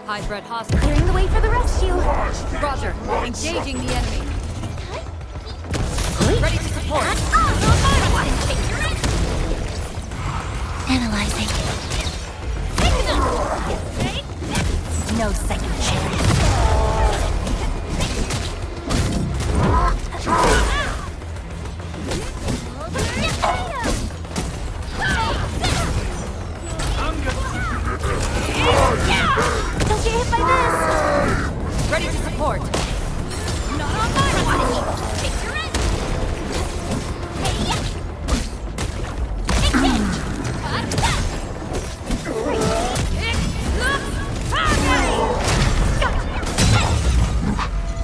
High threat hostile. Clearing the way for the rescue. Roger. Engaging the enemy. Ready to support. Analyzing. No second chance. Don't get hit by this! Ready to support. Not on my watch! Picture it!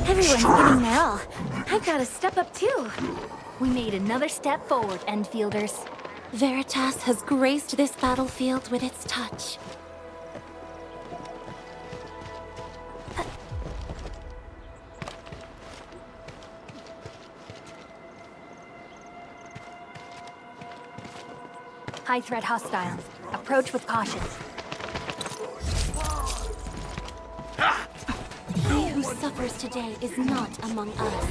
Everyone's giving their all. I've got to step up too. We made another step forward, Endfielders. Veritas has graced this battlefield with its touch. High threat hostiles. Approach with caution. He who suffers today is not among us.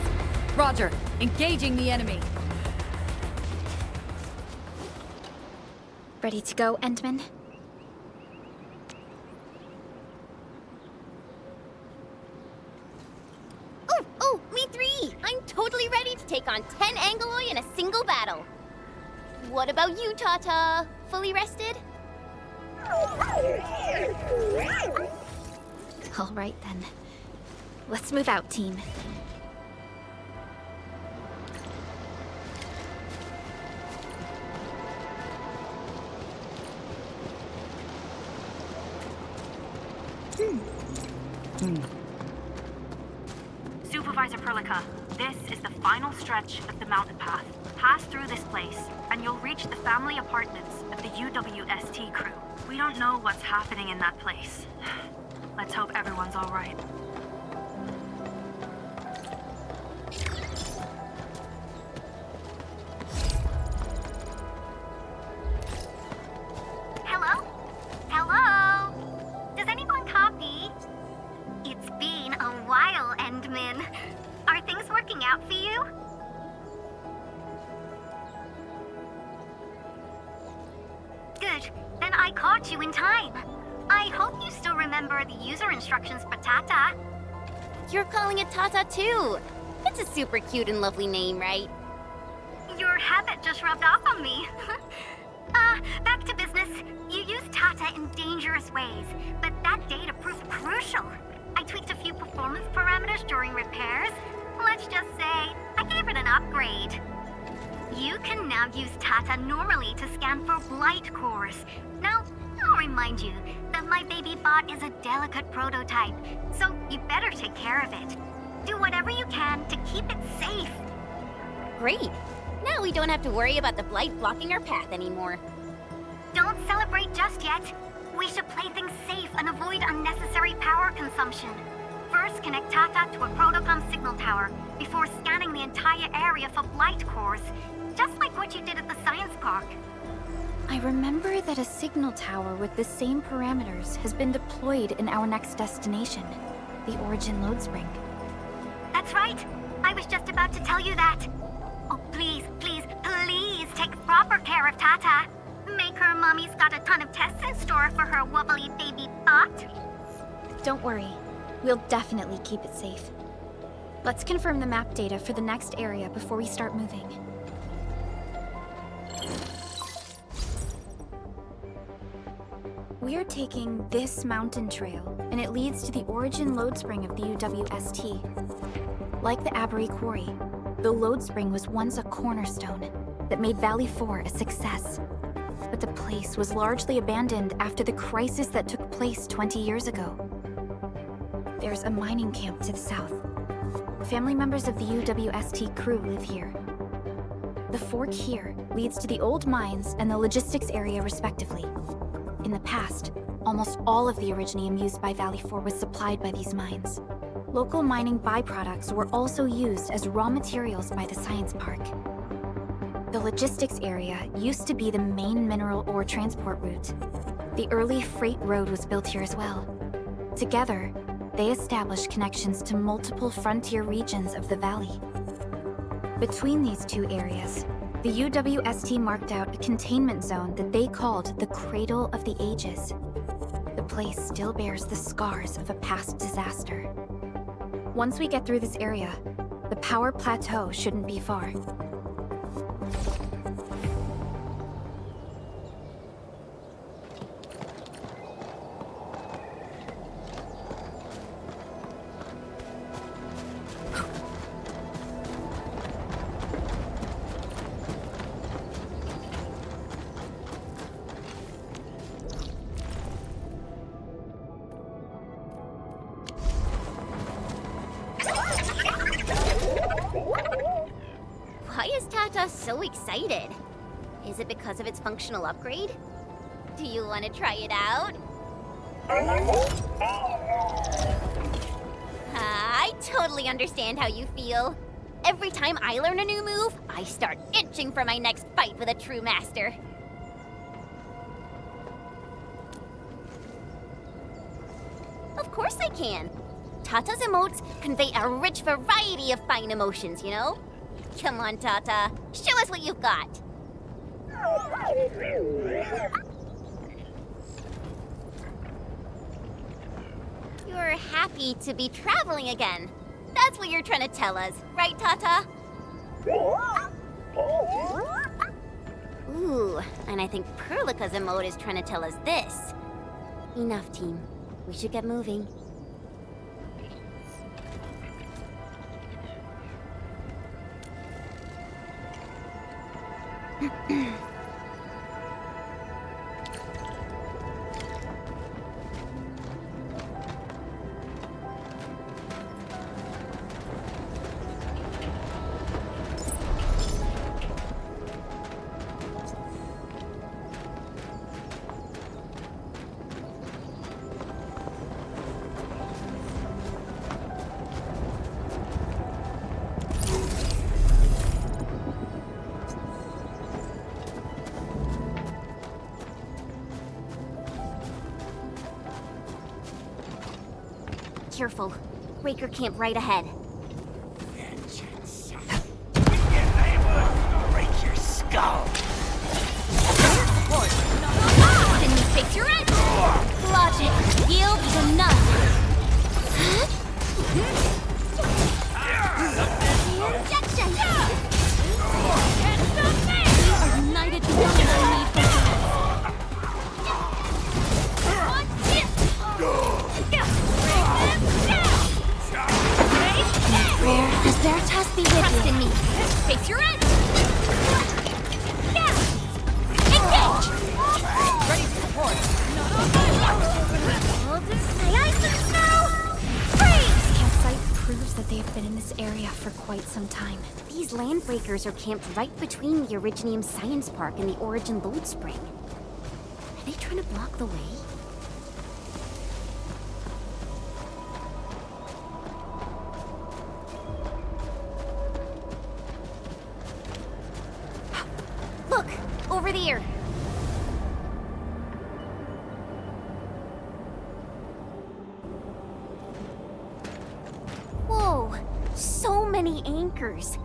Roger. Engaging the enemy. Ready to go, Endman? Oh, me three! I'm totally ready to take on 10 Angoloi in a single battle. What about you, Tata? Fully rested? All right, then. Let's move out, team. Supervisor Perlica, this is the final stretch of the mountain path. Pass through this place, and you'll reach the family apartments of the UWST crew. We don't know what's happening in that place. Let's hope everyone's all right. Hello? Hello? Does anyone copy? It's been a while, Endman. Are things working out for you? Good. Then I caught you in time. I hope you still remember the user instructions for Tata. You're calling it Tata too. It's a super cute and lovely name, right? Your habit just rubbed off on me. Back to business. You used Tata in dangerous ways, but that data proved crucial. I tweaked a few performance parameters during repairs. Let's just say, I gave it an upgrade. You can now use Tata normally to scan for blight cores. Now, I'll remind you that my baby bot is a delicate prototype, so you better take care of it. Do whatever you can to keep it safe. Great. Now we don't have to worry about the blight blocking our path anymore. Don't celebrate just yet. We should play things safe and avoid unnecessary power consumption. First, connect Tata to a Protocom signal tower before scanning the entire area for blight cores, just like what you did at the science park. I remember that a signal tower with the same parameters has been deployed in our next destination, the Origin Load Spring. That's right. I was just about to tell you that. Oh, please, please, please take proper care of Tata. Make her mommy's got a ton of tests in store for her wobbly baby bot. Don't worry. We'll definitely keep it safe. Let's confirm the map data for the next area before we start moving. We're taking this mountain trail, and it leads to the Origin Load Spring of the UWST. Like the Abery Quarry, the Load Spring was once a cornerstone that made Valley 4 a success. But the place was largely abandoned after the crisis that took place 20 years ago. There's a mining camp to the south. Family members of the UWST crew live here. The fork here leads to the old mines and the logistics area respectively. In the past, almost all of the Originium used by Valley 4 was supplied by these mines. Local mining byproducts were also used as raw materials by the science park. The logistics area used to be the main mineral ore transport route. The early freight road was built here as well. Together, they establish connections to multiple frontier regions of the valley. Between these two areas, the UWST marked out a containment zone that they called the Cradle of the Ages. The place still bears the scars of a past disaster. Once we get through this area, the power plateau shouldn't be far. Why is Tata so excited? Is it because of its functional upgrade? Do you want to try it out? I totally understand how you feel. Every time I learn a new move, I start itching for my next fight with a true master. Of course I can. Tata's emotes convey a rich variety of fine emotions, you know? Come on, Tata. Show us what you've got. You're happy to be traveling again. That's what you're trying to tell us, right, Tata? Ooh, and I think Perlica's emote is trying to tell us this. Enough, team. We should get moving. Careful. Raker camp right ahead. Break your skull! Then you fix your end! Logic. Yield is enough. Injection! We are united beyond our need for Rare as Veritas be with Trust in me. Face your end! Engage! Ready to support. My eyes and snow! Freeze! This campsite proves that they have been in this area for quite some time. These landbreakers are camped right between the Originium Science Park and the Origin Load Spring. Are they trying to block the way? Look! Over there! Whoa! So many anchors!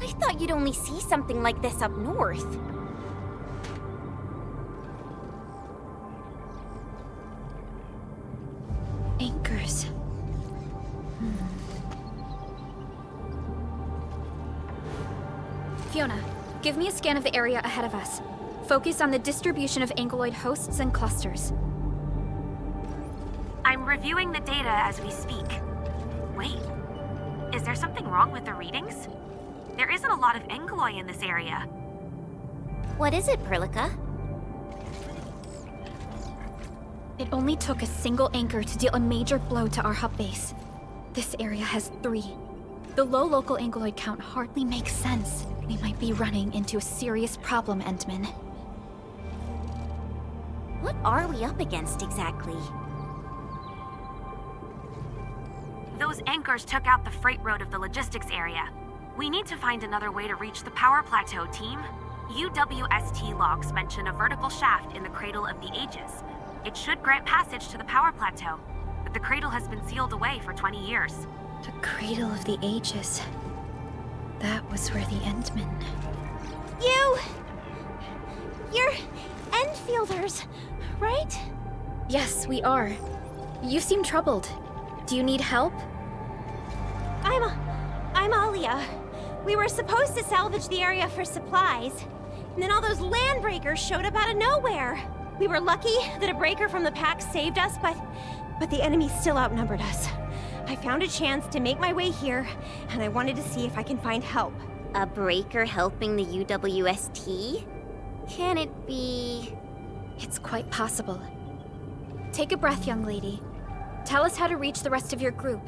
I thought you'd only see something like this up north. Anchors. Fiona, give me a scan of the area ahead of us. Focus on the distribution of ankyloid hosts and clusters. I'm reviewing the data as we speak. Wait, is there something wrong with the readings? There isn't a lot of ankyloid in this area. What is it, Perlica? It only took a single anchor to deal a major blow to our hub base. This area has 3. The low local ankyloid count hardly makes sense. We might be running into a serious problem, Entman. What are we up against exactly? Those anchors took out the freight road of the logistics area. We need to find another way to reach the power plateau, team. UWST logs mention a vertical shaft in the Cradle of the Ages. It should grant passage to the power plateau, but The cradle has been sealed away for 20 years. The Cradle of the Ages. That was where the Endmen... You're Endfielders, right? Yes, we are. You seem troubled. Do you need help? I'm Alia. We were supposed to salvage the area for supplies, and then all those landbreakers showed up out of nowhere. We were lucky that a breaker from the pack saved us, but the enemy still outnumbered us. I found a chance to make my way here, and I wanted to see if I can find help. A breaker helping the UWST? Can it be... It's quite possible. Take a breath, young lady. Tell us how to reach the rest of your group.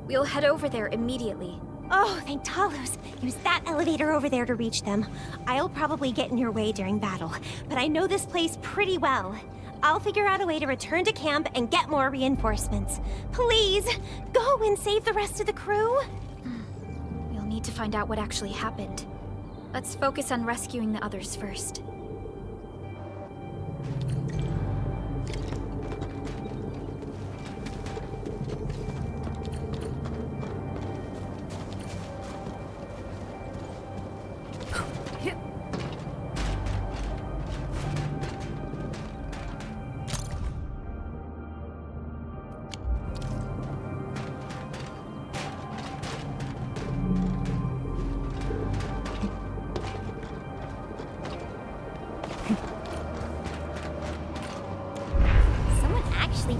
We'll head over there immediately. Oh, thank Talos. Use that elevator over there to reach them. I'll probably get in your way during battle, but I know this place pretty well. I'll figure out a way to return to camp and get more reinforcements. Please, go and save the rest of the crew. We'll need to find out what actually happened. Let's focus on rescuing the others first.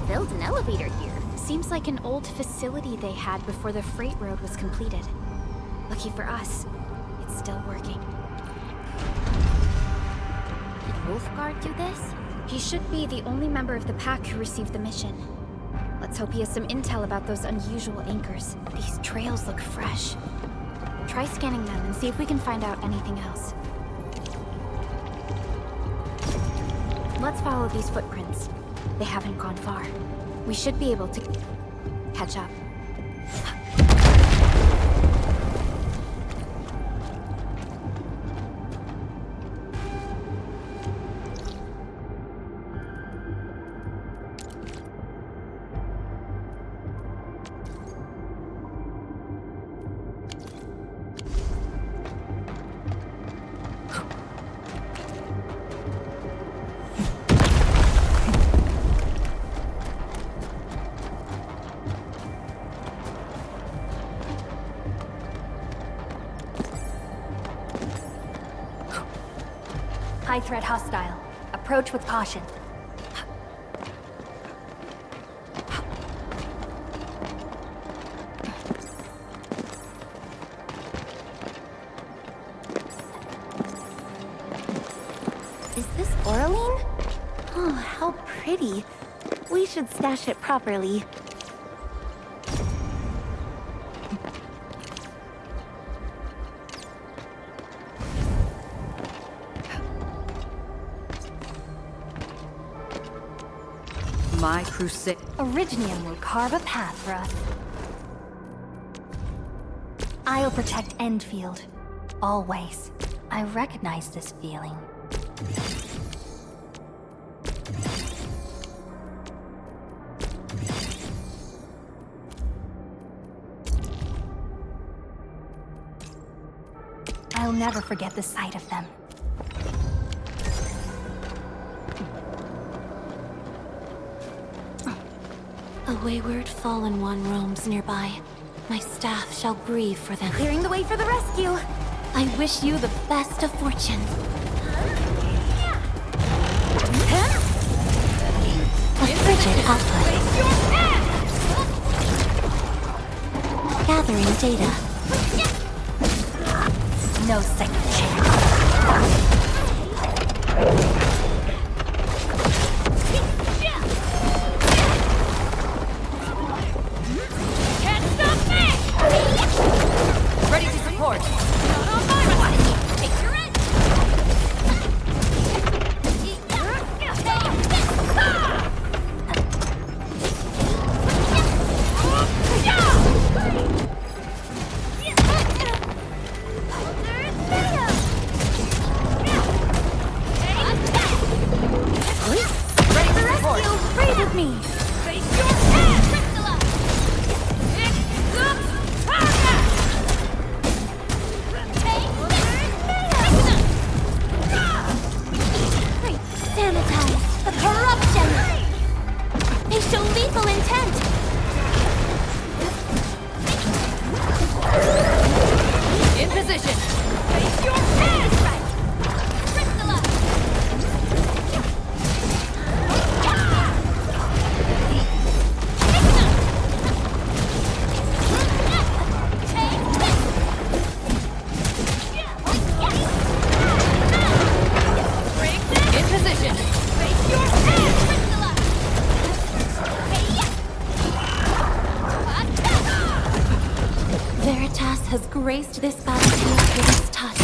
Built an elevator here. Seems like an old facility they had before the freight road was completed. Lucky for us, it's still working. Did Wolfguard do this? He should be the only member of the pack who received the mission. Let's hope he has some intel about those unusual anchors. These trails look fresh. Try scanning them and see if we can find out anything else. Let's follow these footprints. They haven't gone far. We should be able to catch up. High threat hostile. Approach with caution. Is this Oraline? Oh, how pretty. We should stash it properly. My crusade. Originium will carve a path for us. I'll protect Endfield. Always. I recognize this feeling. I'll never forget the sight of them. A wayward fallen one roams nearby. My staff shall grieve for them. Clearing the way for the rescue. I wish you the best of fortune. A frigid output. Gathering data. No second chance. Ready to support. Ready to rescue! Breathe with me! Face your head! graced this battlefield with its touch.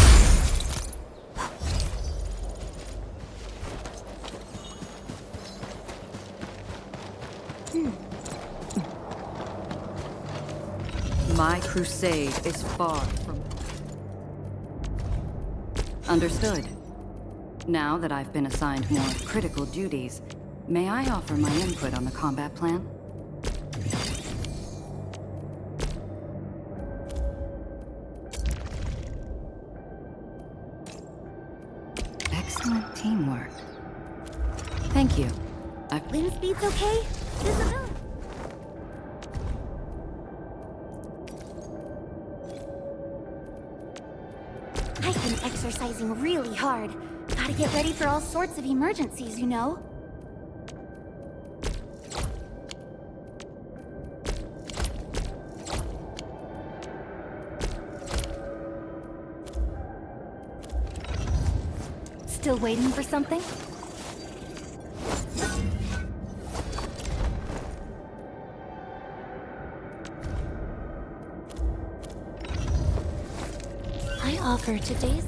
My crusade is far from... Understood. Now that I've been assigned more critical duties, may I offer my input on the combat plan? Excellent teamwork. Thank you. Wind speed's okay? Visibility. I've been exercising really hard. Gotta get ready for all sorts of emergencies, you know? Still waiting for something? I offer today's...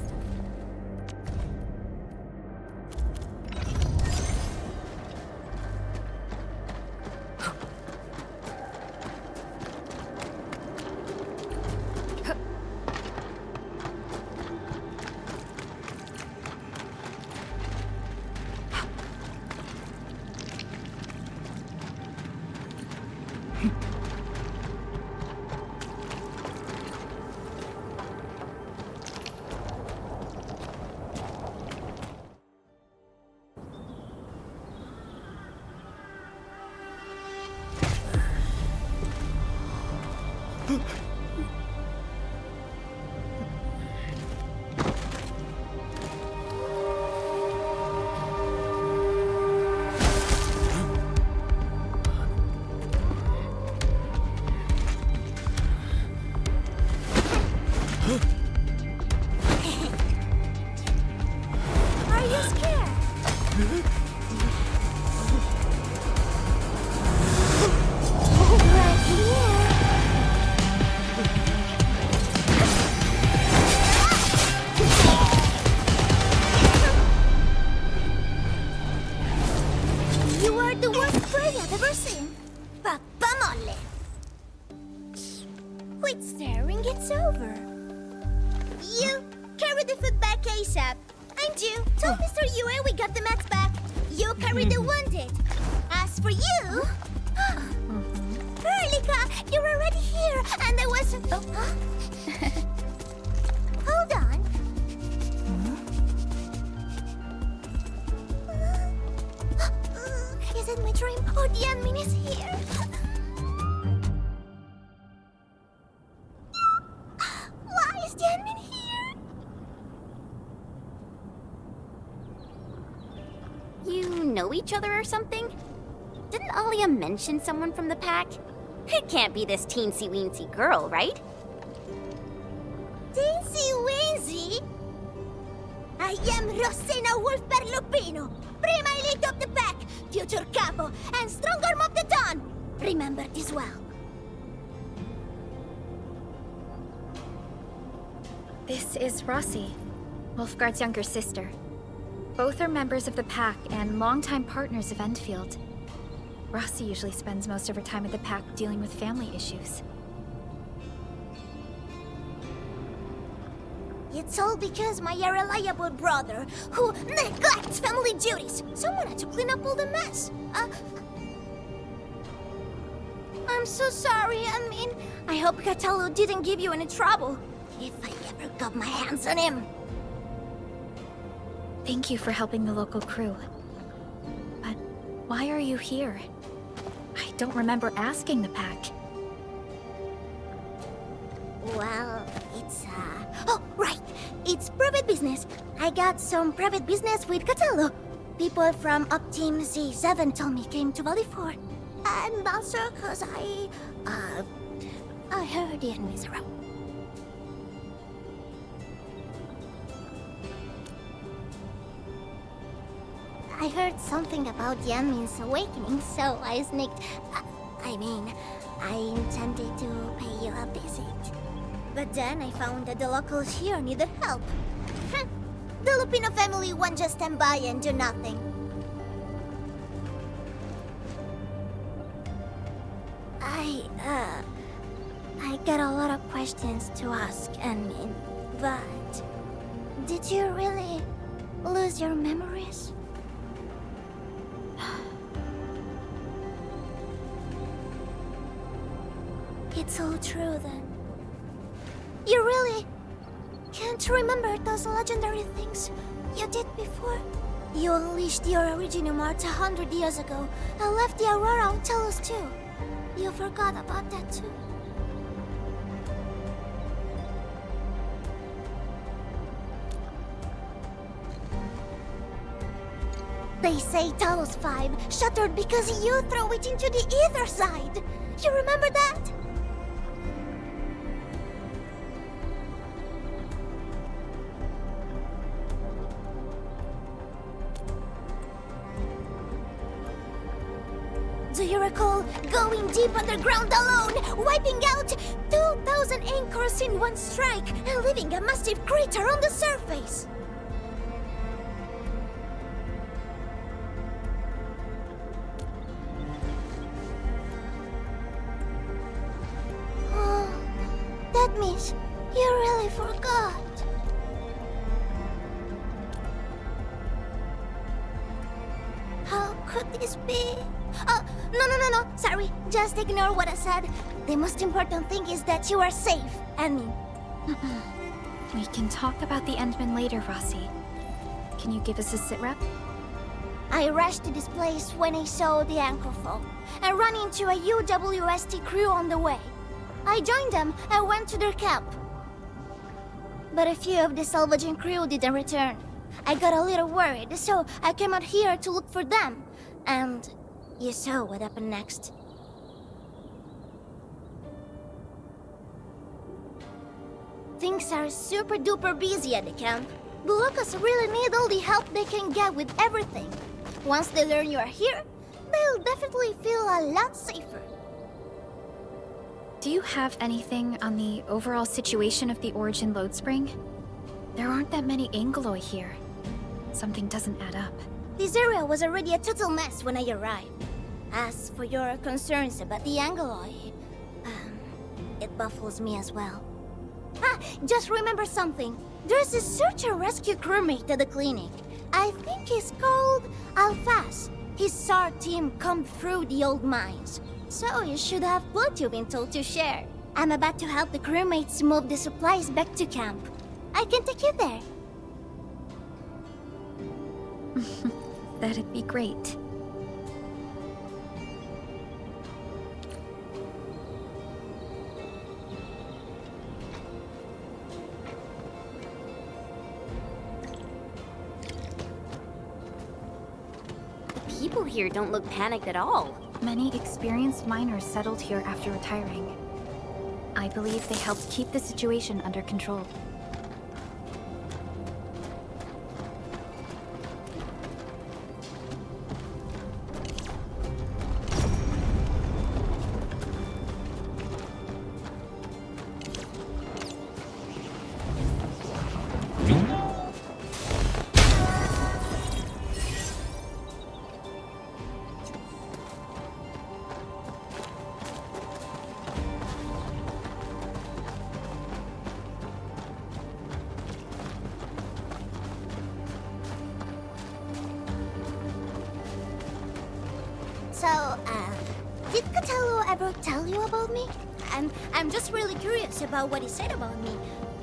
Are you scared? Right here. You are the worst prey I've ever seen. Papa Molle. Quit staring, it's over. You carry the food back ASAP. And you, tell Mr. Yue we got the mats back. You carry the wounded. As for you... Perlica, you're already here, and I was... Hold on. Is it my dream? Oh, the admin is here. Why is the admin here? You know each other or something? Didn't Alia mention someone from the pack? It can't be this teensy-weensy girl, right? Teensy-weensy? I am Rosena Wolfberg-Lupino, Prima Elite of the Pack, future Capo, and Strong Arm of the Dawn. Remember this well. This is Rossi, Wolfgard's younger sister. Both are members of the pack and longtime partners of Endfield. Rossi usually spends most of her time at the pack dealing with family issues. It's all because my irreliable brother, who neglects family duties, someone had to clean up all the mess. I'm so sorry, I mean, I hope Cataldo didn't give you any trouble. If I ever got my hands on him. Thank you for helping the local crew. But why are you here? I don't remember asking the pack. Well, it's, Oh, right! It's private business. I got some private business with Cataldo. People from Up Team Z7 told me came to Valley 4. And also cause I heard the enemies around. I heard something about Yanmin's awakening, so I sneaked... I intended to pay you a visit. But then I found that the locals here needed help. The Lupino family won't just stand by and do nothing. I got a lot of questions to ask, Anmin, but did you really lose your memories? It's all true then. You really can't remember those legendary things you did before? You unleashed your Originium Arts 100 years ago and left the Aurora of Telos too. You forgot about that too. They say Talos 5 shattered because you threw it into the ether side. You remember that? Do you recall going deep underground alone, wiping out 2,000 anchors in one strike, and leaving a massive crater on the surface? Oh, that means you really forgot. How could this be? No. Sorry, just ignore what I said. The most important thing is that you are safe, Anmin. We can talk about the Endman later, Rossi. Can you give us a sit-rep? I rushed to this place when I saw the anchor fall, and ran into a UWST crew on the way. I joined them and went to their camp. But a few of the salvaging crew didn't return. I got a little worried, so I came out here to look for them. And you saw what happened next. Things are super duper busy at the camp. The locals really need all the help they can get with everything. Once they learn you are here, they'll definitely feel a lot safer. Do you have anything on the overall situation of the Origin Load Spring? There aren't that many Angeloi here. Something doesn't add up. This area was already a total mess when I arrived. As for your concerns about the Angeloi, it baffles me as well. Just remember something. There's a search and rescue crewmate at the clinic. I think he's called Alphas. His SAR team combed through the old mines. So you should have what you've been told to share. I'm about to help the crewmates move the supplies back to camp. I can take you there. That'd be great. The people here don't look panicked at all. Many experienced miners settled here after retiring. I believe they helped keep the situation under control. So, did Catello ever tell you about me? I'm just really curious about what he said about me.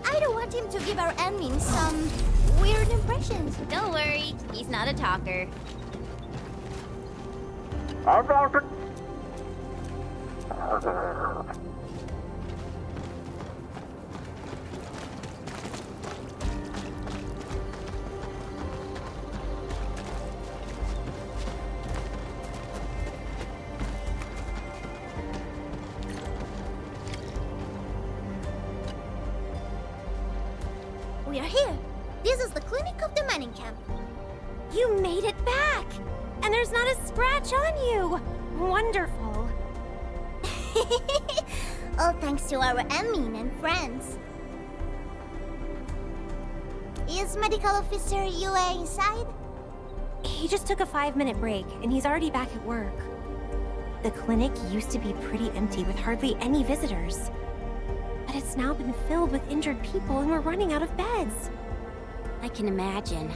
I don't want him to give our admin some weird impressions. Don't worry, he's not a talker. We are here. This is the clinic of the mining camp. You made it back! And there's not a scratch on you! Wonderful. All thanks to our admin and friends. Is Medical Officer UA inside? He just took a 5-minute break, and he's already back at work. The clinic used to be pretty empty with hardly any visitors. But it's now been filled with injured people, and we're running out of beds. I can imagine.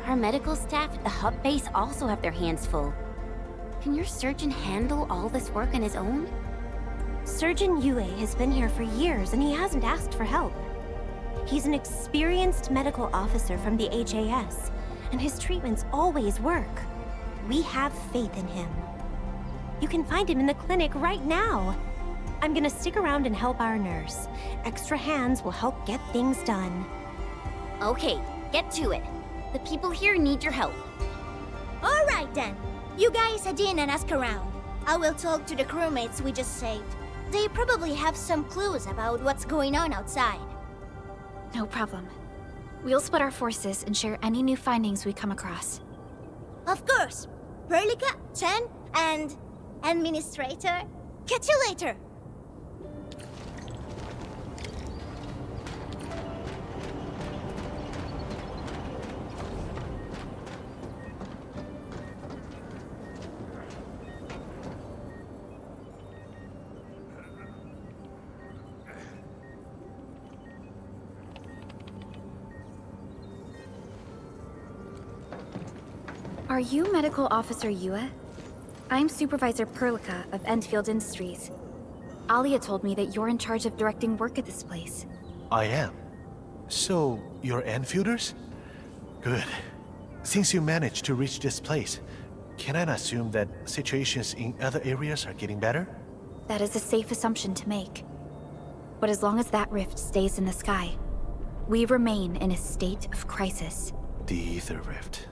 Our medical staff at the hub base also have their hands full. Can your surgeon handle all this work on his own? Surgeon Yue has been here for years, and he hasn't asked for help. He's an experienced medical officer from the HAS, and his treatments always work. We have faith in him. You can find him in the clinic right now. I'm gonna stick around and help our nurse. Extra hands will help get things done. Okay, get to it. The people here need your help. All right then. You guys head in and ask around. I will talk to the crewmates we just saved. They probably have some clues about what's going on outside. No problem. We'll split our forces and share any new findings we come across. Of course. Perlica, Chen, and Administrator. Catch you later. Are you Medical Officer Yue? I'm Supervisor Perlica of Endfield Industries. Alia told me that you're in charge of directing work at this place. I am. So, you're Enfielders? Good. Since you managed to reach this place, can I assume that situations in other areas are getting better? That is a safe assumption to make. But as long as that rift stays in the sky, we remain in a state of crisis. The Ether Rift.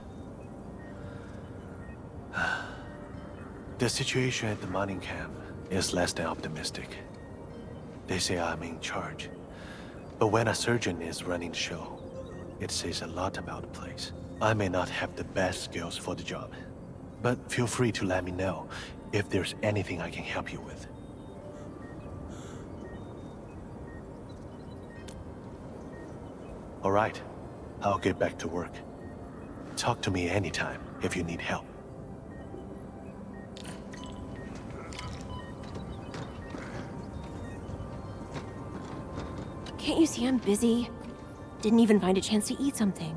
The situation at the mining camp is less than optimistic. They say I'm in charge. But when a surgeon is running the show, it says a lot about the place. I may not have the best skills for the job, but feel free to let me know if there's anything I can help you with. All right, I'll get back to work. Talk to me anytime if you need help. Can't you see I'm busy? Didn't even find a chance to eat something.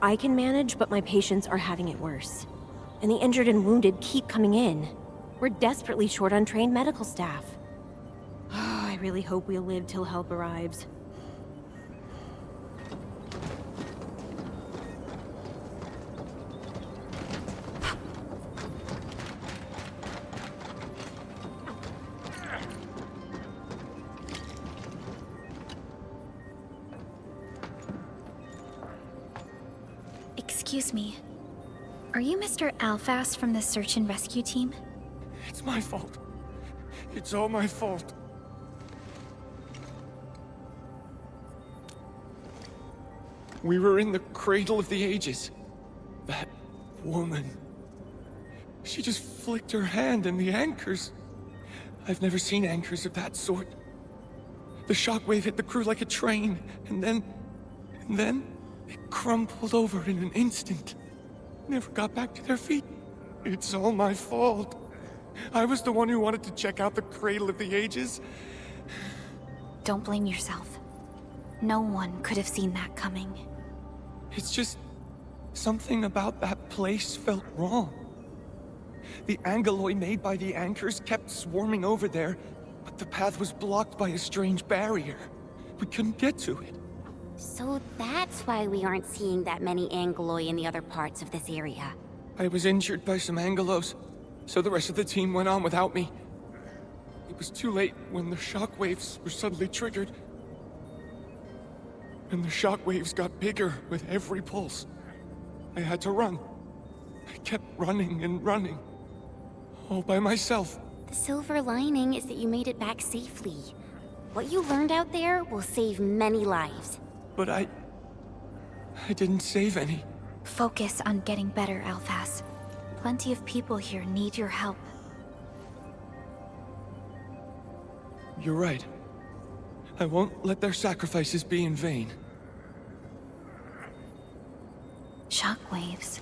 I can manage, but my patients are having it worse. And the injured and wounded keep coming in. We're desperately short on trained medical staff. I really hope we'll live till help arrives. Excuse me. Are you Mr. Alfast from the search and rescue team? It's my fault. It's all my fault. We were in the cradle of the ages. That woman. She just flicked her hand and the anchors. I've never seen anchors of that sort. The shockwave hit the crew like a train, and then it crumpled over in an instant. Never got back to their feet. It's all my fault. I was the one who wanted to check out the cradle of the ages. Don't blame yourself. No one could have seen that coming. It's just something about that place felt wrong. The angeloi made by the anchors kept swarming over there, but the path was blocked by a strange barrier. We couldn't get to it. So that's why we aren't seeing that many Angeloi in the other parts of this area. I was injured by some angelos, so the rest of the team went on without me. It was too late when the shockwaves were suddenly triggered. And the shockwaves got bigger with every pulse. I had to run. I kept running and running. All by myself. The silver lining is that you made it back safely. What you learned out there will save many lives. But I didn't save any. Focus on getting better, Alphas. Plenty of people here need your help. You're right. I won't let their sacrifices be in vain. Shockwaves.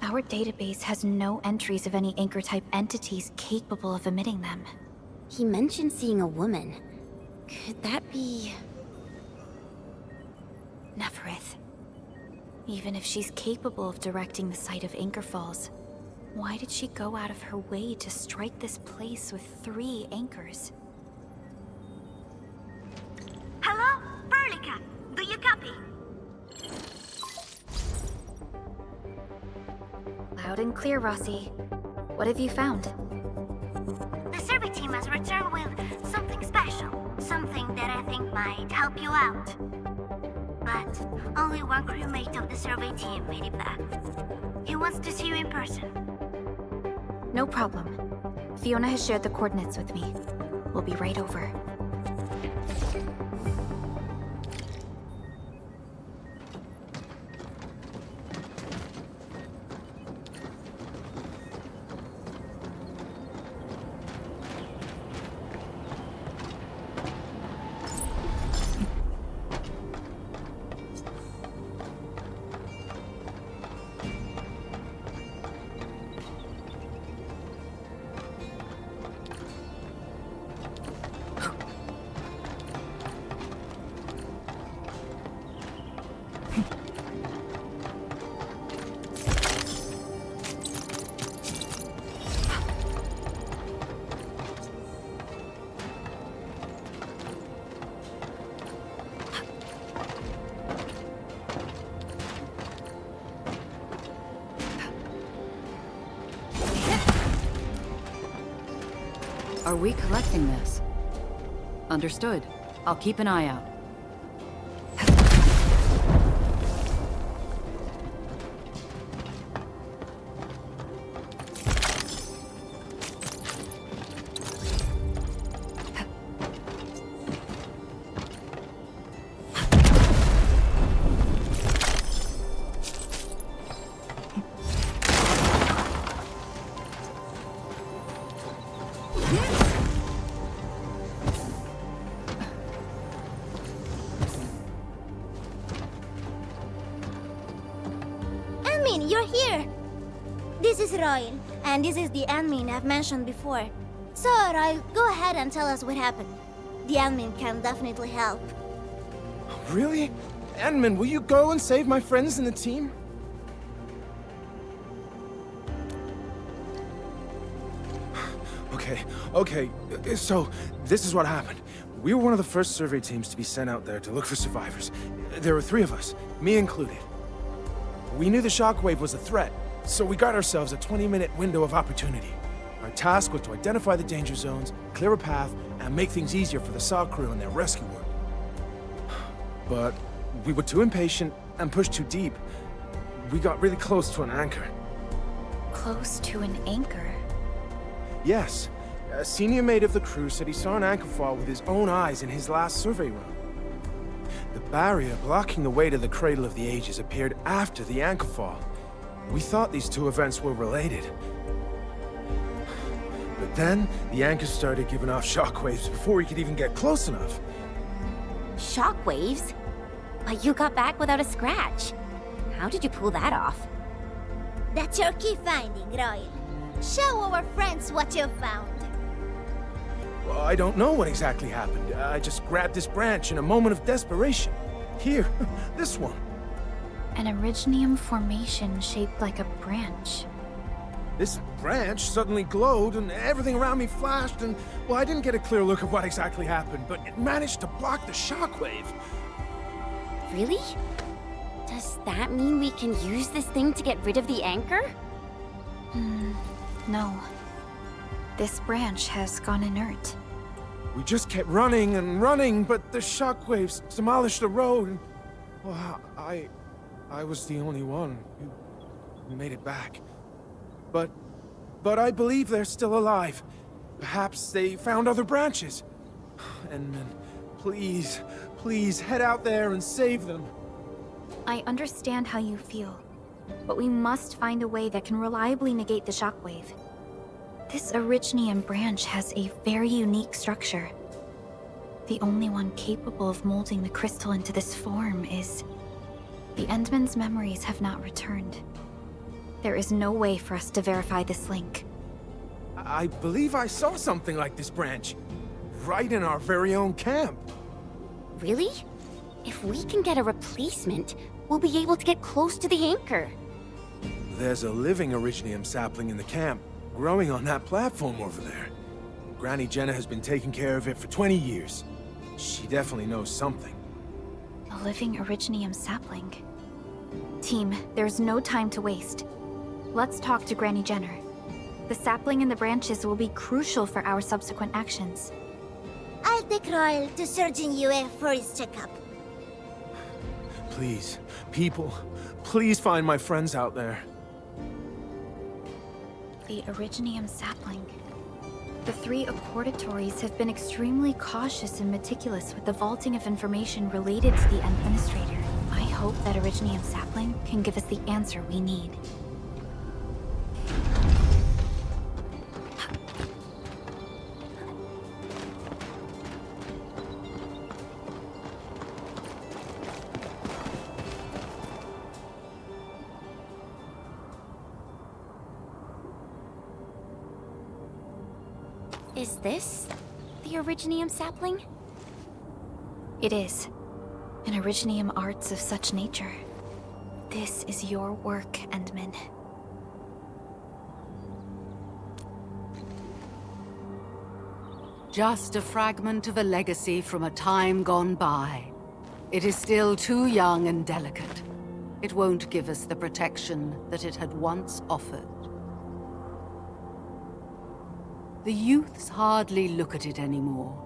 Our database has no entries of any Anchor-type entities capable of emitting them. He mentioned seeing a woman. Could that be... Neferith. Even if she's capable of directing the site of Anchor Falls, why did she go out of her way to strike this place with 3 anchors? Hello? Perlica, do you copy? Loud and clear, Rossi. What have you found? The survey team has returned with something special. Something that I think might help you out. But only one crewmate of the survey team made it back. He wants to see you in person. No problem. Fiona has shared the coordinates with me. We'll be right over. Are we collecting this? Understood. I'll keep an eye out. Admin, you're here! This is Royal, and this is the admin I've mentioned before. So, Royal, go ahead and tell us what happened. The admin can definitely help. Really? Admin, will you go and save my friends in the team? Okay, so this is what happened. We were one of the first survey teams to be sent out there to look for survivors. There were 3 of us, me included. We knew the shockwave was a threat, so we got ourselves a 20-minute window of opportunity. Our task was to identify the danger zones, clear a path, and make things easier for the SAW crew and their rescue work. But we were too impatient and pushed too deep. We got really close to an anchor. Close to an anchor? Yes. A senior mate of the crew said he saw an anchor fall with his own eyes in his last survey run. The barrier blocking the way to the Cradle of the Ages appeared after the anchor fall. We thought these 2 events were related. But then, the anchor started giving off shockwaves before we could even get close enough. Shockwaves? But you got back without a scratch. How did you pull that off? That's your key finding, Royal. Show our friends what you've found. Well, I don't know what exactly happened. I just grabbed this branch in a moment of desperation. Here, this one. An Originium formation shaped like a branch. This branch suddenly glowed and everything around me flashed and, well, I didn't get a clear look at what exactly happened, but it managed to block the shockwave. Really? Does that mean we can use this thing to get rid of the anchor? No. This branch has gone inert. We just kept running and running, but the shockwaves demolished the road. And, well, I was the only one who made it back. But I believe they're still alive. Perhaps they found other branches. Endman, please head out there and save them. I understand how you feel, but we must find a way that can reliably negate the shockwave. This Originium branch has a very unique structure. The only one capable of molding the crystal into this form is... The Endman's memories have not returned. There is no way for us to verify this link. I believe I saw something like this branch. Right in our very own camp. Really? If we can get a replacement, we'll be able to get close to the anchor. There's a living Originium sapling in the camp, growing on that platform over there. Granny Jenna has been taking care of it for 20 years. She definitely knows something. A living Originium sapling. Team, there's no time to waste. Let's talk to Granny Jenner. The sapling in the branches will be crucial for our subsequent actions. I'll take Royal to Surgeon Yue for his checkup. Please, people, please find my friends out there. The Originium sapling. The 3 accordatories have been extremely cautious and meticulous with the vaulting of information related to the Administrator. I hope that Originium sapling can give us the answer we need. Is this the Originium sapling? It is. An Originium arts of such nature. This is your work, Endman. Just a fragment of a legacy from a time gone by. It is still too young and delicate. It won't give us the protection that it had once offered. The youths hardly look at it anymore.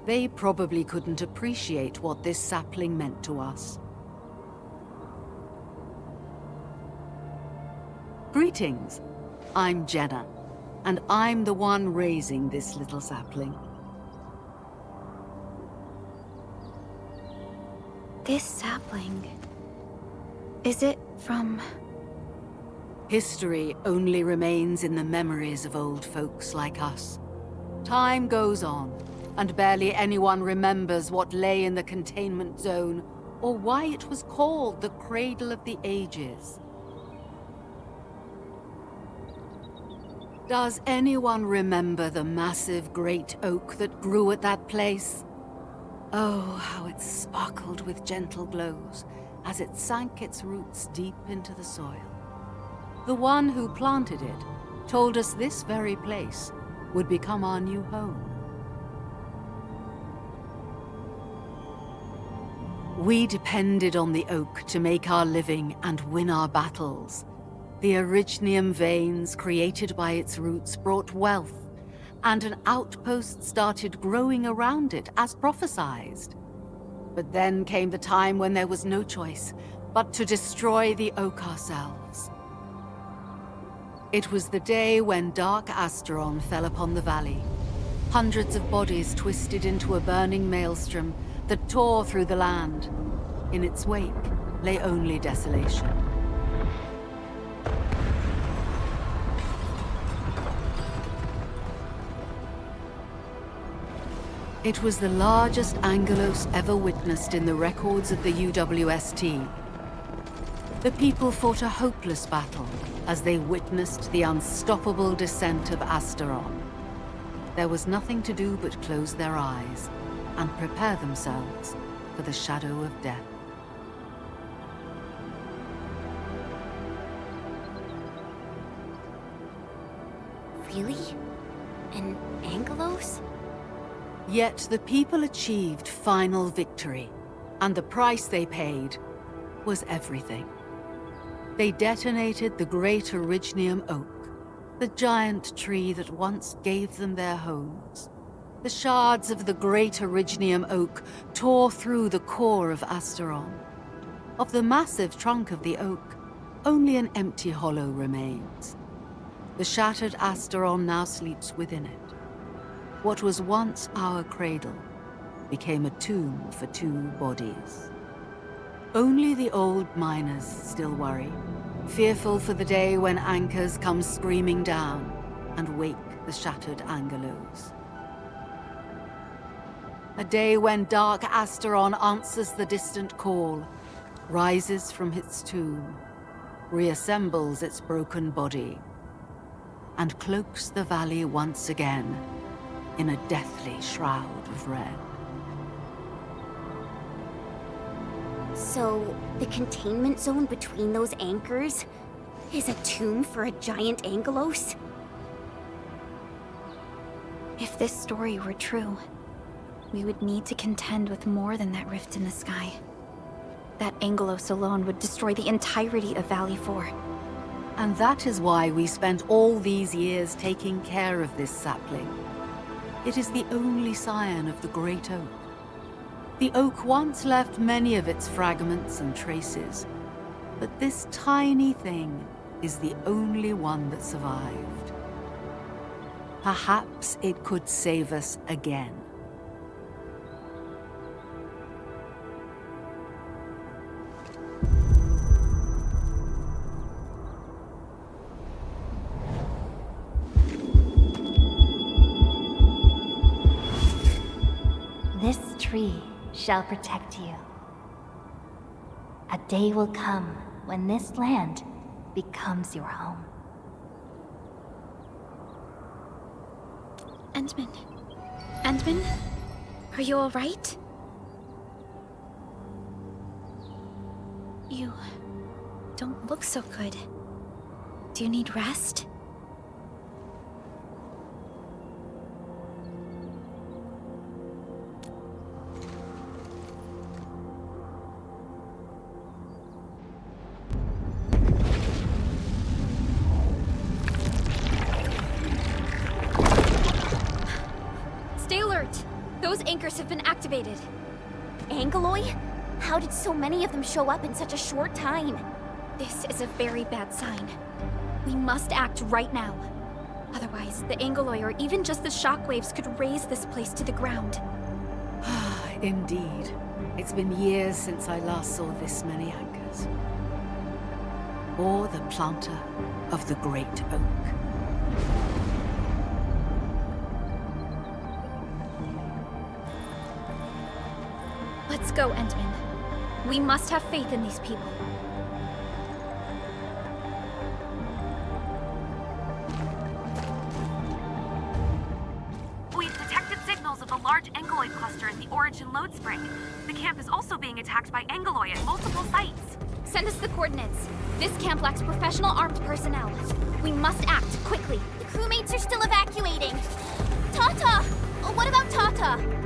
They probably couldn't appreciate what this sapling meant to us. Greetings. I'm Jenna, and I'm the one raising this little sapling. This sapling... Is it from... History only remains in the memories of old folks like us. Time goes on, and barely anyone remembers what lay in the containment zone, or why it was called the Cradle of the Ages. Does anyone remember the massive great oak that grew at that place? Oh, how it sparkled with gentle glows as it sank its roots deep into the soil. The one who planted it told us this very place would become our new home. We depended on the oak to make our living and win our battles. The Originium veins created by its roots brought wealth, and an outpost started growing around it as prophesized. But then came the time when there was no choice but to destroy the oak ourselves. It was the day when dark Asteron fell upon the valley. Hundreds of bodies twisted into a burning maelstrom that tore through the land. In its wake lay only desolation. It was the largest Angelos ever witnessed in the records of the UWST. The people fought a hopeless battle as they witnessed the unstoppable descent of Asteron. There was nothing to do but close their eyes and prepare themselves for the shadow of death. Really? An Angelos? Yet the people achieved final victory, and the price they paid was everything. They detonated the great Originium oak, the giant tree that once gave them their homes. The shards of the great Originium oak tore through the core of Asteron. Of the massive trunk of the oak, only an empty hollow remains. The shattered Asteron now sleeps within it. What was once our cradle became a tomb for 2 bodies. Only the old miners still worry, fearful for the day when anchors come screaming down, and wake the shattered Angelos. A day when dark Asteron answers the distant call, rises from its tomb, reassembles its broken body, and cloaks the valley once again in a deathly shroud of red. So, the containment zone between those anchors is a tomb for a giant Angelos? If this story were true, we would need to contend with more than that rift in the sky. That Angelos alone would destroy the entirety of Valley 4. And that is why we spent all these years taking care of this sapling. It is the only scion of the Great Oak. The oak once left many of its fragments and traces, but this tiny thing is the only one that survived. Perhaps it could save us again. This tree shall protect you. A day will come when this land becomes your home. Endman? Endman? Are you alright? You don't look so good. Do you need rest? Stay alert! Those anchors have been activated. Angeloi? How did so many of them show up in such a short time? This is a very bad sign. We must act right now. Otherwise, the Angeloi or even just the shockwaves could raze this place to the ground. Indeed. It's been years since I last saw this many anchors. Or the planter of the Great Oak. Let's go, Endman. We must have faith in these people. We've detected signals of a large Angeloid cluster in the Origin Load Spring. The camp is also being attacked by Angeloi at multiple sites. Send us the coordinates. This camp lacks professional armed personnel. We must act quickly. The crewmates are still evacuating. Tata! Oh, what about Tata?